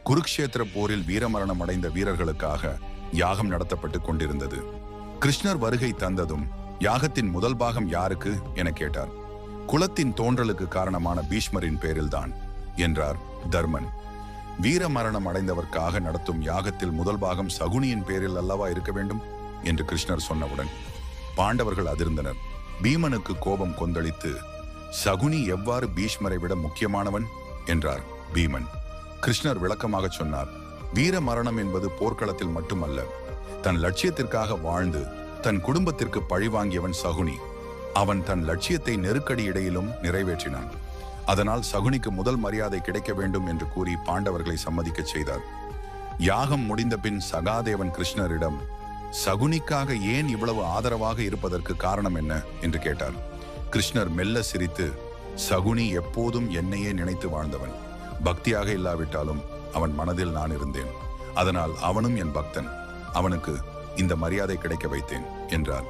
குருக்ஷேத்திர போரில் வீரமரணம் அடைந்த வீரர்களுக்காக யாகம் நடத்தப்பட்டு கொண்டிருந்தது. கிருஷ்ணர் வருகை தந்ததும் யாகத்தின் முதல் பாகம் யாருக்கு என கேட்டார். குலத்தின் தோன்றலுக்கு காரணமான பீஷ்மரின் பேரில்தான் என்றார் தர்மன். வீரமரணம் அடைந்தவர்க்காக நடத்தும் யாகத்தில் முதல் பாகம் சகுனியின் பேரில் அல்லவா இருக்க வேண்டும் என்று கிருஷ்ணர் சொன்னவுடன் பாண்டவர்கள் அதிர்ந்தனர். பீமனுக்கு கோபம் கொந்தளித்து, சகுனி எவ்வாறு பீஷ்மரை விட முக்கியமானவன் என்றார் பீமன். கிருஷ்ணர் விளக்கமாக சொன்னார், வீர மரணம் என்பது போர்க்களத்தில் மட்டுமல்ல, தன் லட்சியத்திற்காக வாழ்ந்து தன் குடும்பத்திற்கு பழிவாங்கியவன் சகுனி. அவன் தன் லட்சியத்தை நெருக்கடி இடையிலும் நிறைவேற்றினான். அதனால் சகுனிக்கு முதல் மரியாதை கிடைக்க வேண்டும் என்று கூறி பாண்டவர்களை சம்மதிக்கச் செய்தார். யாகம் முடிந்த பின் சகாதேவன் கிருஷ்ணரிடம், சகுனிக்காக ஏன் இவ்வளவு ஆதரவாக இருப்பதற்கு காரணம் என்ன என்று கேட்டார். கிருஷ்ணர் மெல்ல சிரித்து, சகுனி எப்போதும் என்னையே நினைத்து வாழ்ந்தவன். பக்தியாக இல்லாவிட்டாலும் அவன் மனதில் நான் இருந்தேன். அதனால் அவனும் என் பக்தன். அவனுக்கு இந்த மரியாதை கிடைக்க வைத்தேன் என்றார்.